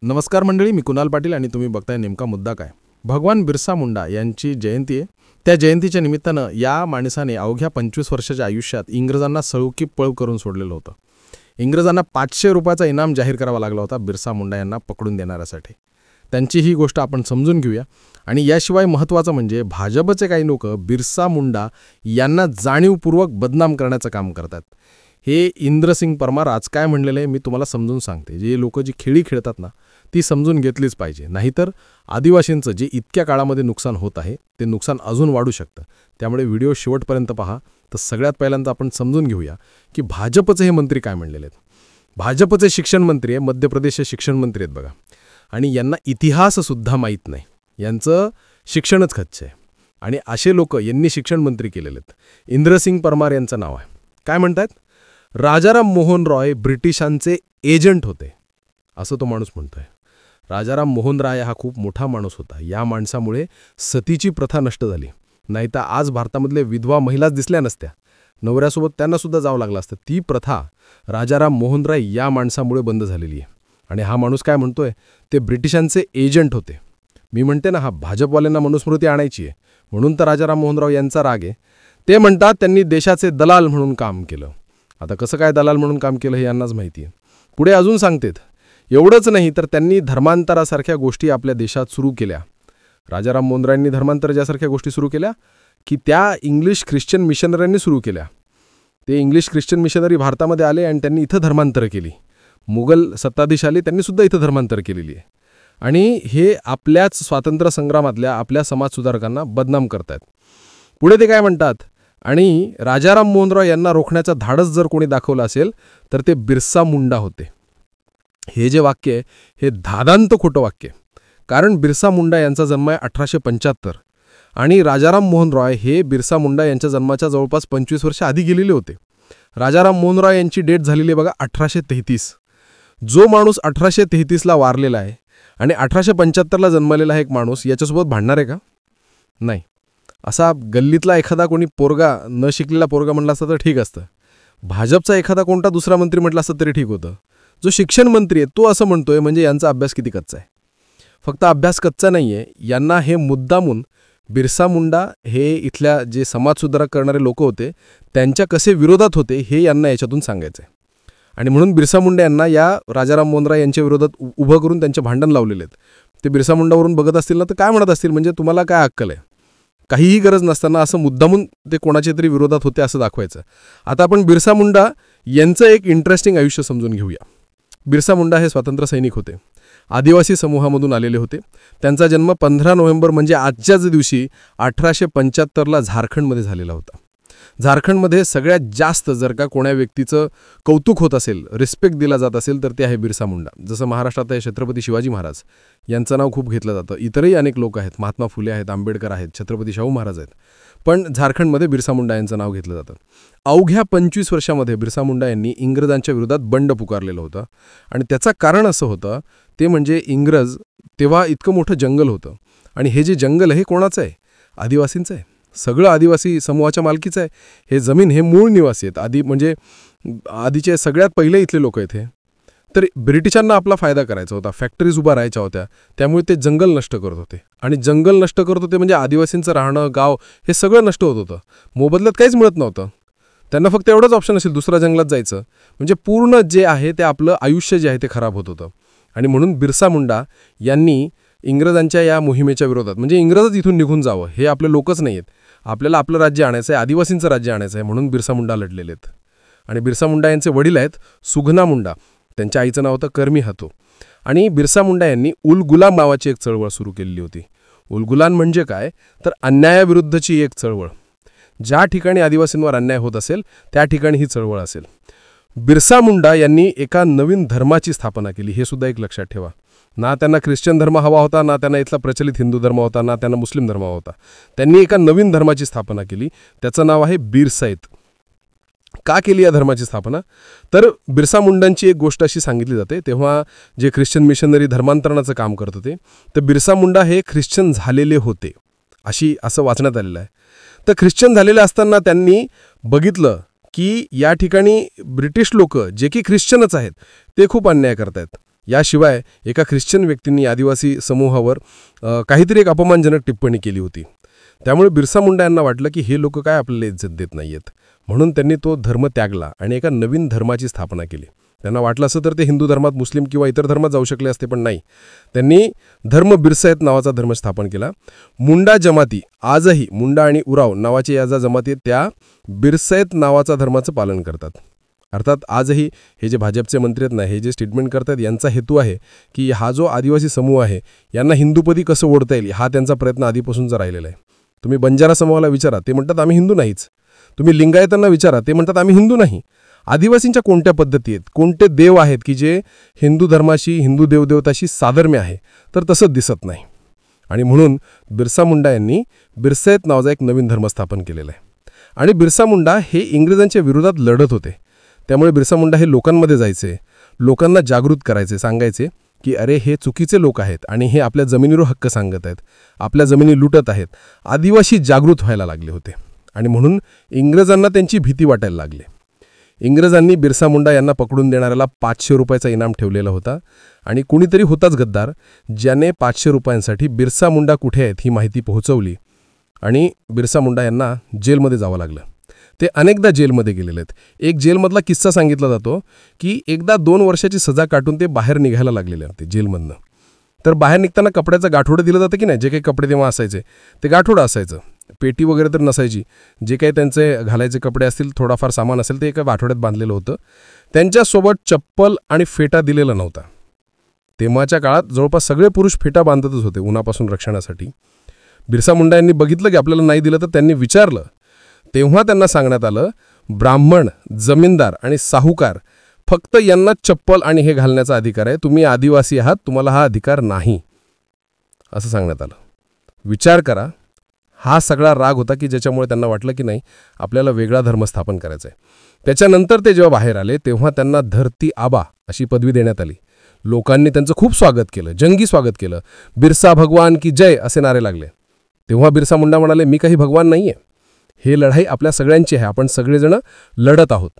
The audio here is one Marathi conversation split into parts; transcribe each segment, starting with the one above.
नमस्कार मंडळी, मी कुणाल पाटील आणि तुम्ही बघताय नेमका मुद्दा काय. भगवान बिरसा मुंडा यांची जयंती आहे. त्या जयंतीच्या निमित्तानं या माणसाने अवघ्या 25 वर्षाच्या आयुष्यात इंग्रजांना सळुकी पळ करून सोडलेलं होतं. इंग्रजांना 500 रुपयाचा इनाम जाहीर करावा लागला होता बिरसा मुंडा यांना पकडून देणाऱ्यासाठी. त्यांची ही गोष्ट आपण समजून घेऊया. आणि याशिवाय महत्त्वाचं म्हणजे भाजपचे काही लोक बिरसा मुंडा यांना जाणीवपूर्वक बदनाम करण्याचं काम करतात. हे इंद्रसिंग परमार आज काय म्हणलेलं आहे मी तुम्हाला समजून सांगते. जे लोक जी खेळी खेळतात ना ती समजून घेतलीच पाहिजे, नाहीतर आदिवासींचं जे इतक्या काळामध्ये नुकसान होत आहे ते नुकसान अजून वाढू शकतं. त्यामुळे व्हिडिओ शेवटपर्यंत पहा. तर सगळ्यात पहिल्यांदा आपण समजून घेऊया की भाजपचे हे मंत्री काय म्हणलेले आहेत. भाजपचे शिक्षण मंत्री आहे, मध्य प्रदेशचे शिक्षण मंत्री आहेत बघा, आणि यांना इतिहाससुद्धा माहीत नाही. यांचं शिक्षणच खच्च आहे. आणि असे लोक यांनी शिक्षण मंत्री केलेले आहेत. इंद्रसिंग परमार यांचं नाव आहे. काय म्हणतात? राजाराम मोहन रॉय ब्रिटिशांचे एजंट होते असं तो माणूस म्हणतोय. राजाराम मोहन राय हा खूप मोठा माणूस होता. या माणसामुळे सतीची प्रथा नष्ट झाली. नाहीतर आज भारतामधले विधवा महिलाच दिसल्या नसत्या. नवऱ्यासोबत त्यांनासुद्धा जावं लागलं असतं. ती प्रथा राजाराम मोहन राय या माणसामुळे बंद झालेली आहे. आणि हा माणूस काय म्हणतोय? ते ब्रिटिशांचे एजंट होते. मी म्हणते ना, हा भाजपवाल्यांना मनुस्मृती आणायची आहे म्हणून तर राजाराम मोहनराव यांचा राग आहे. ते म्हणतात त्यांनी देशाचे दलाल म्हणून काम केलं. आता कसं काय दलाल म्हणून काम केलं हे यांनाच माहिती आहे. पुढे अजून सांगतेत, एवढंच नाही तर त्यांनी धर्मांतरासारख्या गोष्टी आपल्या देशात सुरू केल्या. राजाराम मोहनरायांनी धर्मांतर ज्यासारख्या गोष्टी सुरू केल्या की त्या इंग्लिश ख्रिश्चन मिशनऱ्यांनी सुरू केल्या. ते इंग्लिश ख्रिश्चन मिशनरी भारतामध्ये आले आणि त्यांनी इथं धर्मांतर केली. मुघल सत्ताधीश आले, त्यांनीसुद्धा इथं धर्मांतर केलेली आहे. आणि हे आपल्याच स्वातंत्र्य संग्रामातल्या आपल्या समाजसुधारकांना बदनाम करतात. पुढे ते काय म्हणतात? आणि राजाराम मोहनराव यांना रोखण्याचा धाडस जर कोणी दाखवलं असेल तर ते बिरसा मुंडा होते. हे जे वाक्य आहे हे धादांत खोटं वाक्य आहे. कारण बिरसा मुंडा यांचा जन्म आहे 1875 आणि राजाराम मोहन रॉय हे बिरसा मुंडा यांच्या जन्माच्या जवळपास 25 वर्ष आधी गेलेले होते. राजाराम मोहन रॉय यांची डेट झालेली आहे बघा 1833. जो माणूस 1833ला वारलेला आहे आणि 1875ला जन्मलेला आहे एक माणूस, याच्यासोबत भांडणार आहे का? नाही. असा गल्लीतला एखादा कोणी पोरगा, न शिकलेला पोरगा म्हटला असता तर ठीक असतं. भाजपचा एखादा कोणता दुसरा मंत्री म्हटला असता तरी ठीक होतं. जो शिक्षण मंत्री आहे तो असं म्हणतोय म्हणजे यांचा अभ्यास किती कच्चा आहे. फक्त अभ्यास कच्चा नाही आहे, यांना हे मुद्दामून बिरसा मुंडा हे इथल्या जे समाजसुधारक करणारे लोक होते त्यांच्या कसे विरोधात होते हे यांना याच्यातून सांगायचं आहे. आणि म्हणून बिरसा मुंडा यांना या राजाराम मोहन राय यांच्या विरोधात उभं करून त्यांचे भांडण लावलेले आहेत. ते बिरसा मुंडावरून बघत असतील ना तर काय म्हणत असतील, म्हणजे तुम्हाला काय अक्कल आहे? काहीही गरज नसताना असं मुद्दामून ते कोणाच्या तरी विरोधात होते असं दाखवायचं. आता आपण बिरसा मुंडा यांचं एक इंटरेस्टिंग आयुष्य समजून घेऊया. बिरसा मुंडा हे स्वातंत्र्य सैनिक होते. आदिवासी समूहामधून आलेले होते. त्यांचा जन्म 15 नोव्हेंबर म्हणजे आजच्याच दिवशी 1875ला झारखंडमध्ये झालेला होता. झारखंडमध्ये सगळ्यात जास्त जर का कोण्या व्यक्तीचं कौतुक होत असेल, रिस्पेक्ट दिला जात असेल तर ते आहे बिरसा मुंडा. जसं महाराष्ट्रात आहे छत्रपती शिवाजी महाराज, यांचं नाव खूप घेतलं जातं. इतरही अनेक लोक आहेत, महात्मा फुले आहेत, आंबेडकर आहेत, छत्रपती शाहू महाराज आहेत. पण झारखंडमध्ये बिरसा मुंडा यांचं नाव घेतलं जातं. अवघ्या 25 वर्षामध्ये बिरसा मुंडा यांनी इंग्रजांच्या विरोधात बंड पुकारलेलं होतं. आणि त्याचं कारण असं होतं ते म्हणजे इंग्रज तेव्हा इतकं मोठं जंगल होतं आणि हे जे जंगल आहे हे कोणाचं आहे? आदिवासींचं आहे. सगळं आदिवासी समूहाच्या मालकीचं आहे. हे जमीन हे मूळ निवासी आहेत. म्हणजे आधीचे सगळ्यात पहिले इथले लोक आहेत हे. तर ब्रिटिशांना आपला फायदा करायचा होता, फॅक्टरीज उभा राहायच्या होत्या, त्यामुळे ते जंगल नष्ट करत होते. आणि जंगल नष्ट करत होते म्हणजे आदिवासींचं राहणं, गाव हे सगळं नष्ट होत होतं. मोबदल्यात काहीच मिळत नव्हतं. त्यांना फक्त एवढंच ऑप्शन असेल, दुसऱ्या जंगलात जायचं. म्हणजे पूर्ण जे आहे ते आपलं आयुष्य जे आहे ते खराब होत होतं. आणि म्हणून बिरसा मुंडा यांनी इंग्रजांच्या या मोहिमेच्या विरोधात, म्हणजे इंग्रजच इथून निघून जावं, हे आपले लोकच नाही आहेत, आपल्याला आपलं राज्य आणायचं आहे, आदिवासींचं राज्य आणायचं आहे, म्हणून बिरसा मुंडा लढलेले आहेत. आणि बिरसा मुंडा यांचे वडील आहेत सुघना मुंडा, त्यांच्या आईचं नाव होतं कर्मी हतो. आणि बिरसा मुंडा यांनी उल गुलाम नावाची एक चळवळ सुरू केलेली होती. उल गुलाम म्हणजे काय तर अन्यायाविरुद्धची एक चळवळ. ज्या ठिकाणी आदिवासींवर अन्याय होत असेल त्या ठिकाणी ही चळवळ असेल. बिरसा मुंडा यांनी एका नवीन धर्माची स्थापना केली, हे सुद्धा एक लक्षात ठेवा. ना त्यांना ख्रिश्चन धर्म हवा होता, ना त्यांना इथला प्रचलित हिंदू धर्म होता, ना त्यांना मुस्लिम धर्म होता. त्यांनी एका नवीन धर्माची स्थापना केली, त्याचं नाव आहे बीरसाईत. का केली या धर्माची स्थापना? तर बिरसा मुंडांची एक गोष्ट अशी सांगितली जाते, तेव्हा जे ख्रिश्चन मिशनरी धर्मांतरणाचं काम करत होते तर बिरसा मुंडा हे ख्रिश्चन झालेले होते असं वाचण्यात आलेलं आहे. तर ख्रिश्चन झालेले असताना त्यांनी बघितलं की या ठिकाणी ब्रिटिश लोक जे की ख्रिश्चनच आहेत ते खूप अन्याय करतायत. याशिवाय एका ख्रिश्चन व्यक्तींनी आदिवासी समूहावर काहीतरी एक अपमानजनक टिप्पणी केली होती. त्यामुळे बिरसा मुंडा यांना वाटलं की हे लोक काय आपल्याला इज्जत देत नाहीयेत, म्हणून त्यांनी तो धर्म त्यागला आणि एका नवीन धर्माची स्थापना केली. त्यांना वाटलं असं तर ते हिंदू धर्मात, मुस्लिम किंवा इतर धर्मात जाऊ शकले असते, पण नाही, त्यांनी धर्म बिरसायत नावाचा धर्म स्थापन केला. मुंडा जमाती आजही, मुंडा आणि उराव नावाचे या ज्या जमाती आहेत त्या बिरसायत नावाचा धर्माचं पालन करतात. अर्थात आजही हे जे भाजपचे मंत्री आहेत ना, हे जे स्टेटमेंट करतात, यांचा हेतू आहे की हा जो आदिवासी समूह आहे यांना हिंदूपदी कसं ओढता येईल हा त्यांचा प्रयत्न आधीपासूनचा राहिलेला आहे. तुम्ही बंजारा समूहाला विचारा, ते म्हणतात आम्ही हिंदू नाहीच. तुम्ही लिंगायतांना विचारा, ते म्हणतात आम्ही हिंदू नाही. आदिवासींच्या कोणत्या पद्धती आहेत, कोणते देव आहेत की जे हिंदू धर्माशी, हिंदू देवदेवताशी साधर्म्य आहे, तर तसं दिसत नाही. आणि म्हणून बिरसा मुंडा यांनी बिरसायत नावाचा एक नवीन धर्म स्थापन केलेला आहे. आणि बिरसा मुंडा हे इंग्रजांच्या विरोधात लढत होते. त्यामुळे बिरसा मुंडा हे लोकांमध्ये जायचे, लोकांना जागृत करायचे, सांगायचे की अरे हे चुकीचे लोक आहेत आणि हे आपल्या जमिनीवर हक्क सांगत आहेत, आपल्या जमिनी लुटत आहेत. आदिवासी जागृत व्हायला लागले होते आणि म्हणून इंग्रजांना त्यांची भीती वाटायला लागली. इंग्रजांनी बिरसा मुंडा यांना पकडून देणाऱ्याला 500 रुपयाचा इनाम ठेवलेला होता आणि कुणीतरी होताच गद्दार ज्याने 500 रुपयांसाठी बिरसा मुंडा कुठे आहेत ही माहिती पोहोचवली आणि बिरसा मुंडा यांना जेलमध्ये जावं लागलं. ते अनेकदा जेलमध्ये गेलेले आहेत. एक जेलमधला किस्सा सांगितला जातो की एकदा 2 वर्षाची सजा काटून ते बाहेर निघायला लागलेले होते जेलमधनं. तर बाहेर निघताना कपड्याचं गाठोडं दिलं जातं की नाही, जे काही कपडे तेव्हा असायचे ते गाठोडं असायचं, पेटी वगैरे तर नसायची. जे काही त्यांचे घालायचे कपडे असतील, थोडाफार सामान असेल ते एका गाठोड्यात बांधलेलं होतं. त्यांच्यासोबत चप्पल आणि फेटा दिलेला नव्हता. तेव्हाच्या काळात जवळपास सगळे पुरुष फेटा बांधतच होते उन्हापासून रक्षणासाठी. बिरसा मुंडा यांनी बघितलं की आपल्याला नाही दिलं, तर त्यांनी विचारलं. तेव्हा त्यांना सांगण्यात आलं ब्राह्मण, जमीनदार आणि साहुकार फक्त यांना चप्पल आणि हे घालण्याचा अधिकार आहे, तुम्ही आदिवासी आहात, तुम्हाला हा अधिकार नाही, असं सांगण्यात आलं. विचार करा, हा सगळा राग होता की ज्याच्यामुळे त्यांना वाटलं की नाही आपल्याला वेगळा धर्म स्थापन करायचा आहे. त्याच्यानंतर ते जेव्हा बाहेर आले तेव्हा त्यांना धरती आबा अशी पदवी देण्यात आली. लोकांनी त्यांचं खूप स्वागत केलं, जंगी स्वागत केलं. बिरसा भगवान की जय असे नारे लागले. तेव्हा बिरसा मुंडा म्हणाले मी काही भगवान नाही आहे, हे लढाई आपल्या सगळ्यांची आहे, आपण सगळेजण लढत आहोत.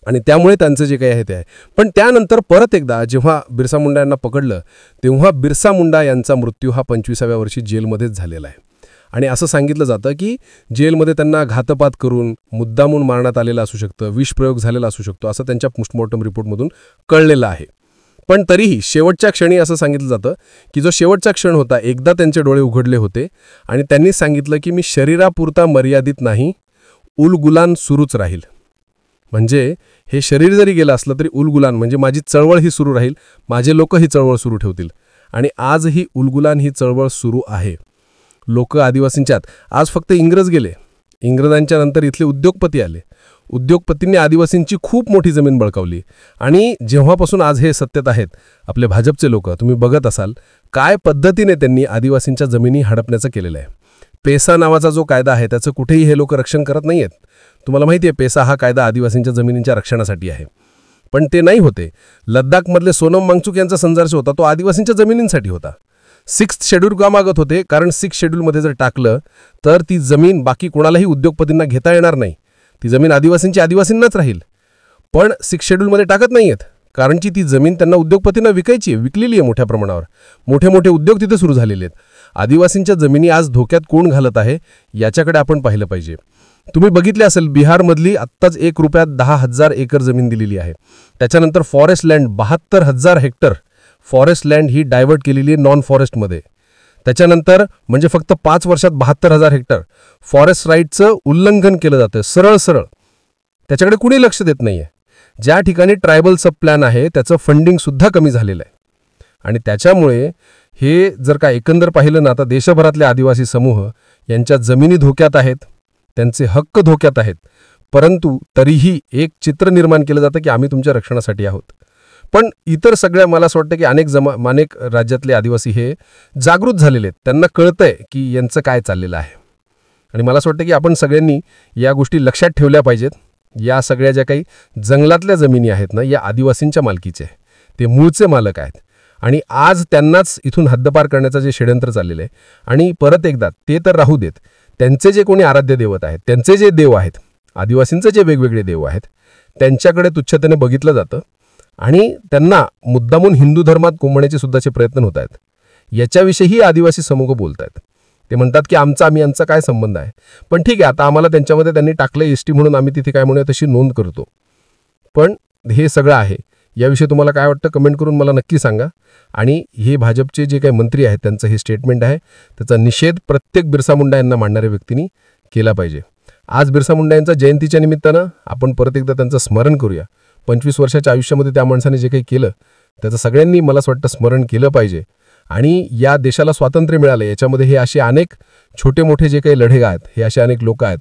आणि त्यामुळे त्यांचं जे काही आहे ते आहे. पण त्यानंतर परत एकदा जेव्हा बिरसा मुंडा यांना पकडलं तेव्हा बिरसा मुंडा यांचा मृत्यू हा 25व्या वर्षी जेलमध्येच झालेला आहे. आणि असं सांगितलं जातं की जेलमध्ये त्यांना घातपात करून मुद्दामून मारण्यात आलेलं असू शकतं, विषप्रयोग झालेला असू शकतो, असं त्यांच्या पोस्टमॉर्टम रिपोर्टमधून कळलेलं आहे. पण तरीही शेवटच्या क्षणी असं सांगितलं जातं की जो शेवटचा क्षण होता, एकदा त्यांचे डोळे उघडले होते आणि त्यांनी सांगितलं की मी शरीरापुरता मर्यादित नाही, उलगुलान सुरूच राहील. म्हणजे हे शरीर जरी गेलं असलं तरी उलगुलान म्हणजे माझी चळवळ ही सुरू राहील, माझे लोक ही चळवळ सुरू ठेवतील. आणि आजही उलगुलान ही चळवळ सुरू आहे. लोक आदिवासींच्यात, आज फक्त इंग्रज गेले, इंग्रजांच्या नंतर इथले उद्योगपती आले. उद्योगपतींनी आदिवासींची खूप मोठी जमीन बळकावली आणि जेव्हापासून आज हे सत्तेत आहेत आपले भाजपचे लोक, तुम्ही बघत असाल काय पद्धतीने त्यांनी आदिवासींच्या जमिनी हडपण्याचं केलेलं आहे. पेसा नावाचा जो कायदा आहे त्याचं कुठेही हे लोक रक्षण करत नाही आहेत. तुम्हाला माहिती आहे पेसा हा कायदा आदिवासींच्या जमिनींच्या रक्षणासाठी आहे, पण ते नाही होते. लद्दाखमधले सोनम वांगचुक यांचा संघर्ष होता तो आदिवासींच्या जमिनींसाठी होता. 6th शेड्यूल का मागत होते, कारण 6th शेड्यूलमध्ये जर टाकलं तर ती जमीन बाकी कोणालाही उद्योगपतींना घेता येणार नाही, ती जमीन आदिवासींनाच राहील. पण 6th शेड्यूलमध्ये टाकत नाही आहेत कारण की ती जमीन त्यांना उद्योगपतींना विकायची आहे, विकलेली आहे मोठ्या प्रमाणावर. मोठे मोठे उद्योग तिथे सुरू झालेले आहेत. आदिवासींच्या जमिनी आज धोक्यात कोण घालत आहे याच्याकडे आपण पाहिलं पाहिजे. तुम्ही बघितले असेल बिहारमधली आत्ताच 1 रुपयात 10,000 एकर जमीन दिलेली आहे. त्याच्यानंतर forest land 72,000 hectare forest land ही डायव्हर्ट केलेली आहे नॉन फॉरेस्टमध्ये. त्याच्यानंतर म्हणजे फक्त 5 वर्षात 72,000 हेक्टर फॉरेस्ट राईटचं उल्लंघन केलं जातं सरळ सरळ. त्याच्याकडे कुणी लक्ष देत नाही आहे. ज्या ठिकाणी ट्रायबल सब प्लॅन आहे त्याचं फंडिंगसुद्धा कमी झालेलं आहे. आणि त्याच्यामुळे हे जर का एकंदर पाहिलं ना, आता देशभरातले आदिवासी समूह यांच्या जमिनी धोक्यात आहेत, त्यांचे हक्क धोक्यात आहेत. परंतु तरीही एक चित्र निर्माण केलं जातं की आम्ही तुमच्या रक्षणासाठी आहोत. पण इतर सगळ्या मला असं वाटतं की अनेक राज्यातले आदिवासी हे जागृत झालेले आहेत, त्यांना कळतंय की यांचं काय चाललेलं आहे. आणि मला असं वाटतं की आपण सगळ्यांनी या गोष्टी लक्षात ठेवल्या पाहिजेत. या सगळ्या ज्या काही जंगलातल्या जमिनी आहेत ना, या आदिवासींच्या मालकीचे, ते मूळचे मालक आहेत. आणि आज त्यांनाच इथून हद्दपार करण्याचं जे षड्यंत्र चाललेलं आहे. आणि परत एकदा ते तर राहू देत, त्यांचे जे कोणी आराध्य दैवत आहेत, त्यांचे जे देव आहेत, आदिवासींचे जे वेगवेगळे देव आहेत, त्यांच्याकडे तुच्छतेने बघितलं जातं. आणि त्यांना मुद्दामून हिंदू धर्मात कोंबण्याचे सुद्धाचे प्रयत्न होत आहेत. याच्याविषयीही आदिवासी समूह बोलत आहेत. ते म्हणतात की यांचा काय संबंध आहे. पण ठीक आहे, आता आम्हाला त्यांच्यामध्ये त्यांनी टाकलं एसटी म्हणून आम्ही तिथे काय म्हणूया तशी नोंद करतो. पण हे सगळं आहे. याविषयी तुम्हाला काय वाटतं कमेंट करून मला नक्की सांगा. आणि हे भाजपचे जे काही मंत्री आहेत त्यांचं हे स्टेटमेंट आहे, त्याचा निषेध प्रत्येक बिरसा मुंडा यांना मानणाऱ्या व्यक्तींनी केला पाहिजे. आज बिरसा मुंडा यांच्या जयंतीच्या निमित्तानं आपण परत एकदा त्यांचं स्मरण करूया. 25 वर्षाच्या आयुष्यामध्ये त्या माणसाने जे काही केलं त्याचं सगळ्यांनी मला असं वाटतं स्मरण केलं पाहिजे. आणि या देशाला स्वातंत्र्य मिळालं याच्यामध्ये हे असे अनेक छोटे मोठे जे काही लढे आहेत, हे असे अनेक लोक आहेत